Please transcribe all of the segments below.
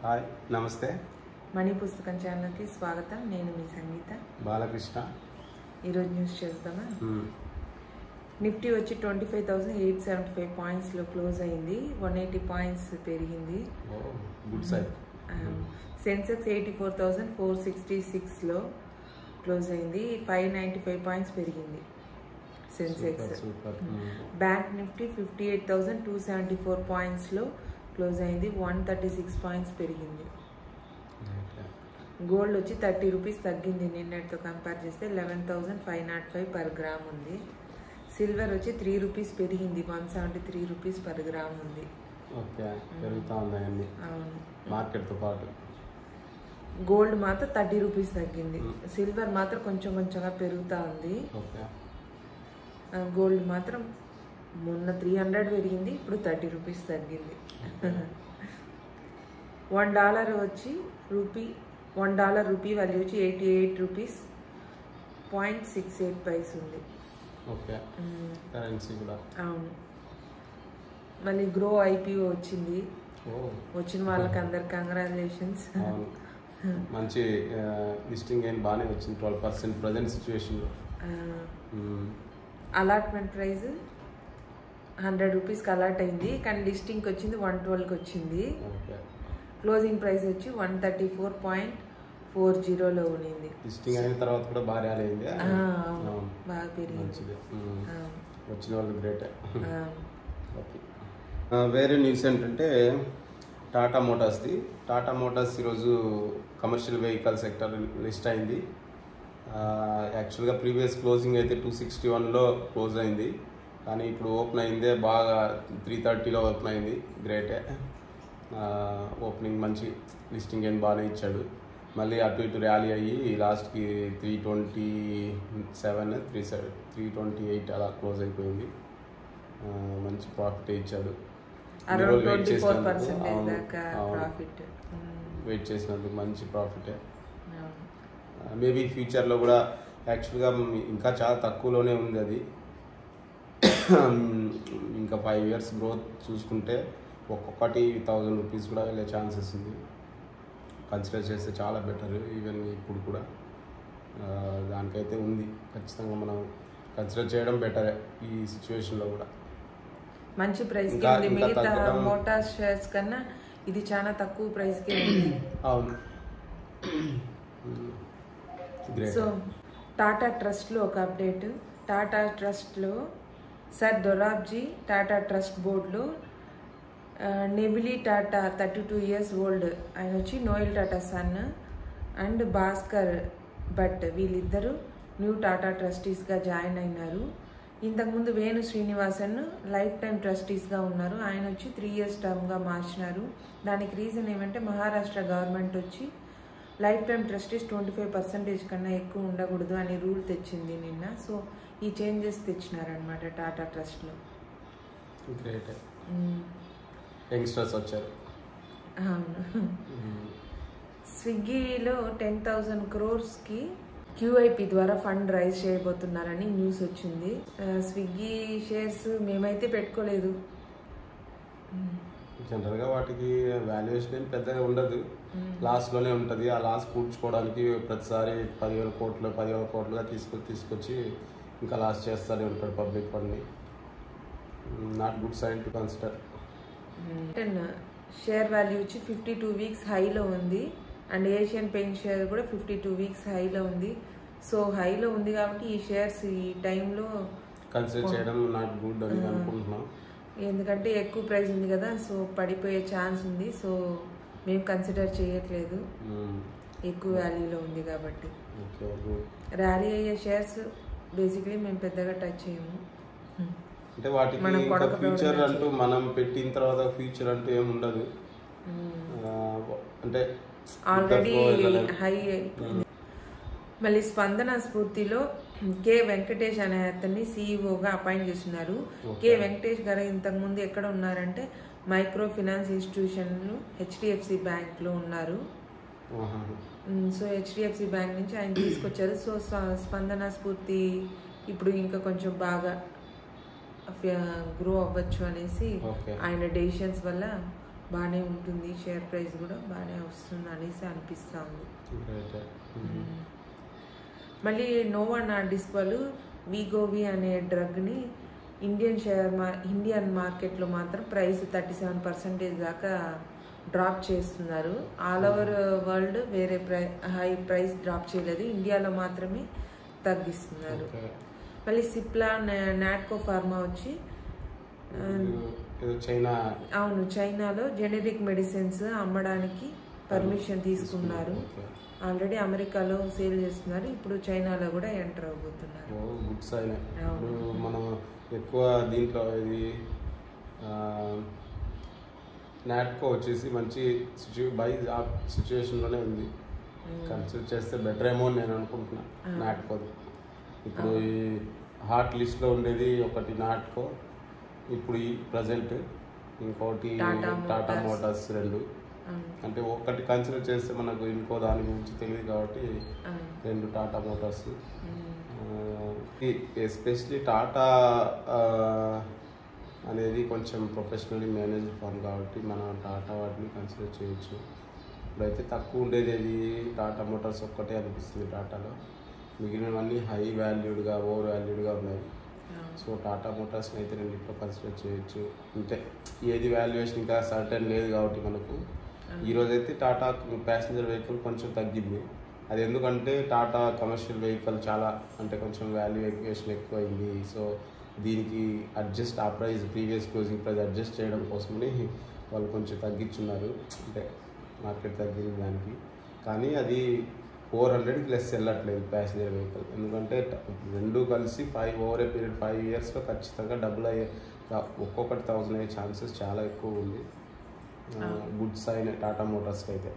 Hi నమస్తే money పుస్తకం ఛానల్కి స్వాగతం. నేను మీ సంగీత బాలకృష్ణ. ఈరోజు న్యూస్ చేద్దామా. నిఫ్టీ వచ్చి 25,875 పాయింట్స్లో క్లోజ్ అయింది. 180 పాయింట్స్ పెరిగింది. Good side. సెన్సెక్స్ 84,466లో క్లోజ్ అయింది. 595 పాయింట్స్ పెరిగింది సెన్సెక్స్. బ్యాంక్ నిఫ్టీ 58,274 పాయింట్స్లో క్లోజ్ అయింది. 136 పాయింట్స్ పెరిగింది. గోల్డ్ వచ్చి 30 రూపీస్ తగ్గింది నిన్నటితో కంపేర్ చేస్తే. 11,505 పర్ గ్రామ్ ఉంది. సిల్వర్ వచ్చి 3 రూపీస్ పెరిగింది. 173 రూపీస్ పర్ గ్రామ్ ఉంది. ఓకే, పెరుగుతూ ఉన్నాయండి అవును, మార్కెట్తో పాటు. గోల్డ్ మాత్రం 30 రూపీస్ తగ్గింది. సిల్వర్ మాత్రం కొంచెం కొంచెంగా పెరుగుతూ ఉంది. ఓకే, గోల్డ్ మాత్రం మొన్న 300 పెరిగింది, ఇప్పుడు 30 రూపీస్ తగ్గింది. $1 వచ్చి $1 రూపీ వాల్యూ వచ్చి 88 రూపీస్ 0.68 పైస్ ఉంది. ఓకే, కరెన్సీ కూడా. అవును, మళ్ళీ గ్రో ఐపీఓ వచ్చింది. వచ్చిన వాళ్ళకి అందరికి కంగ్రాచులేషన్స్. మంచి లిస్టింగ్ ఏం బాగానే వచ్చింది. 12% ప్రజెంట్ సిచ్యువేషన్లో. అలాట్మెంట్ ప్రైస్ 100 రూపీస్కి అలాట్ అయింది, కానీ లిస్టింగ్కి వచ్చింది 112కి వచ్చింది. క్లోజింగ్ ప్రైస్ వచ్చి 134.40లో ఉన్నింది. లిస్టింగ్ అయిన తర్వాత కూడా బాగా రాలేదు, బాగా పెరిగింది. వచ్చిన వాళ్ళు గ్రేటే. ఓకే, వేరే న్యూస్ ఏంటంటే టాటా మోటార్స్ది. టాటా మోటార్స్ ఈరోజు కమర్షియల్ వెహికల్ సెక్టర్ లిస్ట్ అయింది. యాక్చువల్గా ప్రీవియస్ క్లోజింగ్ అయితే 261లో క్లోజ్ అయింది, కానీ ఇప్పుడు ఓపెన్ అయిందే బాగా 330లో ఓపెన్ అయింది. గ్రేటే. ఓపెనింగ్ మంచి లిస్టింగ్ ఏం బాగానే ఇచ్చాడు. మళ్ళీ అటు ఇటు ర్యాలీ అయ్యి లాస్ట్కి 328 అలా క్లోజ్ అయిపోయింది. మంచి ప్రాఫిట్ ఇచ్చాడు. వెయిట్ చేసినందుకు మంచి ప్రాఫిటే. మేబీ ఫ్యూచర్లో కూడా యాక్చువల్గా ఇంకా చాలా తక్కువలోనే ఉంది అది. ఇంకా 5 years గ్రోత్ చూసుకుంటే ఒక్కొక్కటి 1000 రూపీస్ కూడా వెళ్ళే ఛాన్సెస్ ఉంది. కన్సిడర్ చేస్తే చాలా బెటర్. ఈవెన్ ఇప్పుడు కూడా దానికైతే ఉంది. ఖచ్చితంగా మనం కన్సిడర్ చేయడం బెటరే ఈ సిచ్యువేషన్లో కూడా. మంచి ప్రైస్ మిగతా మోటార్ షేర్స్ కన్నా ఇది చాలా తక్కువ ప్రైస్కి ఉంది. అవును. సో టాటా ట్రస్ట్లో ఒక అప్డేట్. టాటా ట్రస్ట్లో సర్ దొరాబ్జీ టాటా ట్రస్ట్ బోర్డులో నెవిలీ టాటా 32 years ఓల్డ్, ఆయన వచ్చి నోయల్ టాటా సన్, అండ్ భాస్కర్ భట్, వీళ్ళిద్దరూ న్యూ టాటా ట్రస్టీస్గా జాయిన్ అయినారు. ఇంతకుముందు వేణు శ్రీనివాసన్ లైఫ్ టైం ట్రస్టీస్గా ఉన్నారు. ఆయన వచ్చి 3 years టర్మ్గా మార్చినారు. దానికి రీజన్ ఏమంటే మహారాష్ట్ర గవర్నమెంట్ వచ్చి లైఫ్ టైం ట్రస్టీస్ 25% కన్నా ఎక్కువ ఉండకూడదు అని రూల్ తెచ్చింది నిన్న. సో ఈ చేంజెస్ తెచ్చినారనమాట టాటా ట్రస్ట్లో. గ్రేట్. యంగ్స్టర్స్ వచ్చారు. అవును. స్విగ్గీలో 10,000 crores QIP ద్వారా ఫండ్ రైజ్ చేయబోతున్నారని న్యూస్ వచ్చింది. స్విగ్గీ షేర్స్ మేమైతే పెట్టుకోలేదు. జనరల్గా వాటికి వాల్యుయేషన్ ఏం పెద్దగా ఉండదు, లాస్లోనే ఉంటుంది. ఆ లాస్ పూడ్చుకోవడానికి ప్రతిసారి 10,000 కోట్లుగా తీసుకొచ్చి ఇంకా లాస్ చేస్తూనే ఉంటాడు పబ్లిక్ ఫండ్ని. Not good sign to consider. Share value వచ్చి 52 weeks హైలో ఉంది, అండ్ ఏషియన్ పెయింట్ షేర్ కూడా 52 weeks హైలో ఉంది. సో హైలో ఉంది కాబట్టి ఈ షేర్స్ ఈ టైంలో కన్సిడర్ చేయడం నాట్ గుడ్ అని అనుకుంటున్నాం. ఎందుకంటే ఎక్కువ ప్రైస్ ఉంది కదా, సో పడిపోయే ఛాన్స్ ఉంది. సో మేము కన్సిడర్ చేయట్లేదు, ఎక్కువ వాల్యూలో ఉంది కాబట్టి. ర్యాలీ అయ్యే షేర్స్ బేసిక్లీ మేము పెద్దగా టచ్ చేయము. అంటే వాటికి ఫ్యూచర్ అంటూ మనం పెట్టిన తర్వాత ఫ్యూచర్ అంటూ ఏమి ఉండదు. అంటే ఆల్రెడీ హై. మళ్ళీ స్పందన స్ఫూర్తిలో కె వెంకటేష్ అనే అతన్ని సిఇఓగా అపాయింట్ చేస్తున్నారు. కె వెంకటేష్ గారు ఇంతకుముందు ఎక్కడ ఉన్నారంటే మైక్రో ఫైనాన్స్ ఇన్స్టిట్యూషన్లు HDFC బ్యాంక్లో ఉన్నారు. సో HDFC బ్యాంక్ నుంచి ఆయన తీసుకొచ్చారు. సో స్పందన స్ఫూర్తి ఇప్పుడు ఇంకా కొంచెం బాగా గ్రో అవ్వచ్చు అనేసి ఆయన డెసిషన్స్ వల్ల బాగానే ఉంటుంది, షేర్ ప్రైస్ కూడా బాగానే వస్తుంది అనేసి అనిపిస్తూ ఉంది. మళ్ళీ నోవా నార్డిస్క్ వాళ్ళు వీగోవి అనే డ్రగ్ని ఇండియన్ మార్కెట్లో మాత్రం ప్రైస్ 37% దాకా డ్రాప్ చేస్తున్నారు. ఆల్ ఓవర్ వరల్డ్ వేరే హై ప్రైస్ డ్రాప్ చేయలేదు, ఇండియాలో మాత్రమే తగ్గిస్తున్నారు. మళ్ళీ సిప్లా నాట్కో ఫార్మా వచ్చి అవును చైనాలో జెనరిక్ మెడిసిన్స్ అమ్మడానికి పర్మిషన్ తీసుకున్నారు. ఆల్రెడీ అమెరికాలో సేల్ చేస్తున్నారు, ఇప్పుడు చైనాలో కూడా ఎంటర్ అవబోతున్నారు. Good sign. మనం ఎక్కువ దీంట్లో ఇది నాట్కో వచ్చేసి మంచి సిచ్యువేషన్లోనే ఉంది, కన్సిడర్ చేస్తే బెటర్ ఏమో అని నేను అనుకుంటున్నాను. నాట్కో ఇప్పుడు ఈ హాట్ లిస్ట్లో ఉండేది ఒకటి నాట్కో, ఇప్పుడు ఈ ప్రజెంట్ ఇంకోటి టాటా మోటార్స్, రెండు. అంటే ఒకటి కన్సిడర్ చేస్తే మనకు ఇంకో దాని గురించి తెలియదు కాబట్టి రెండు టాటా మోటార్స్. ఎస్పెషలీ టాటా అనేది కొంచెం ప్రొఫెషనల్లీ మేనేజ్డ్ ఫర్మ్ కాబట్టి మనం టాటా వాటిని కన్సిడర్ చేయొచ్చు. ఇప్పుడైతే తక్కువ ఉండేది అది టాటా మోటార్స్ ఒక్కటే అనిపిస్తుంది టాటాలో, మిగిలినవన్నీ హై వాల్యూడ్గా ఓవర్ వాల్యూడ్గా ఉన్నాయి. సో టాటా మోటార్స్ని అయితే రెండింటిలో కన్సిడర్ చేయొచ్చు. అంటే ఏది వాల్యుయేషన్ ఇంకా సర్టెన్ లేదు కాబట్టి మనకు ఈరోజైతే టాటా ప్యాసింజర్ వెహికల్ కొంచెం తగ్గింది. అది ఎందుకంటే టాటా కమర్షియల్ వెహికల్ చాలా అంటే కొంచెం వాల్యుయేషన్ ఎక్కువ అయింది. సో దీనికి అడ్జస్ట్ ఆ price previous closing price adjust చేయడం కోసమని వాళ్ళు కొంచెం తగ్గించున్నారు, అంటే మార్కెట్ తగ్గింది దానికి. కానీ అది 400కి లెస్ వెళ్ళట్లేదు ప్యాసింజర్ వెహికల్, ఎందుకంటే రెండు కలిసి ఓవర్ ఏ పీరియడ్ 5 yearsలో ఖచ్చితంగా డబుల్ అయ్యే ఒక్కొక్కటి 1000 అయ్యే ఛాన్సెస్ చాలా ఎక్కువ ఉంది. గుడ్ సైన్ టాటా మోటార్స్కి అయితే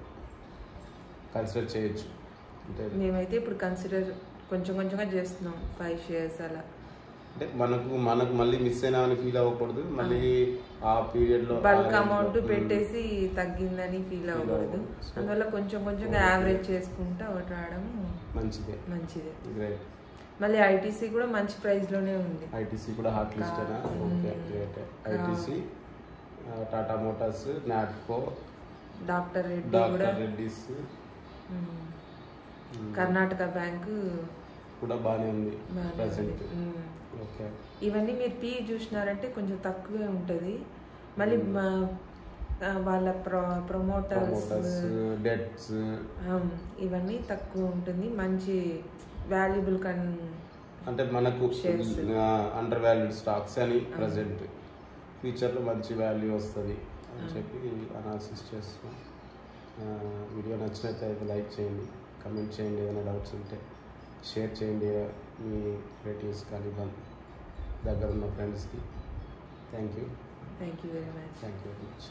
కన్సిడర్ చేయొచ్చు. అంటే మేమైతే ఇప్పుడు కన్సిడర్ కొంచెంగా చేస్తున్నాం 5 shares అలా. అంటే మనకు మళ్ళీ మిస్ అయినామని ఫీల్ అవ్వకూడదు, మళ్ళీ ఆ పీరియడ్లో బల్క్ అమౌంట్ పెట్టేసి తగ్గిందని ఫీల్ అవ్వకూడదు. అందువల్ల కొంచెం యావరేజ్ చేసుకుంటూ ఒకటి రావడం మంచిదే. గ్రేట్. మళ్ళీ ఐటీసీ కూడా మంచి ప్రైస్లోనే ఉంది. ఐటీసీ కూడా హాట్ లిస్ట్ అయినా okay great. ITC, Tata motors, Natco, doctor Reddy's, Karnataka bank కూడా బాగానే ఉంది ప్రెసెంట్. ఓకే, ఇవన్నీ మీరు పీ చూసినారంటే కొంచెం తక్కువే ఉంటుంది. మళ్ళీ వాళ్ళ ప్రమోటర్స్ డెట్స్ ఇవన్నీ తక్కువ ఉంటుంది. మంచి వాల్యుబుల్ అంటే మనకు అండర్ వాల్యూడ్ స్టాక్స్ అని ప్రజెంట్, ఫ్యూచర్లో మంచి వాల్యూ వస్తుంది అని చెప్పి అనాలిసిస్ చేస్తున్నాం. వీడియో నచ్చినట్లయితే లైక్ చేయండి, కమెంట్ చేయండి, ఏదైనా డౌట్స్ ఉంటే షేర్ చేయండి మీ రిలేటివ్స్ కానీ దగ్గర ఉన్న ఫ్రెండ్స్కి. Thank you very much. Thank you very much.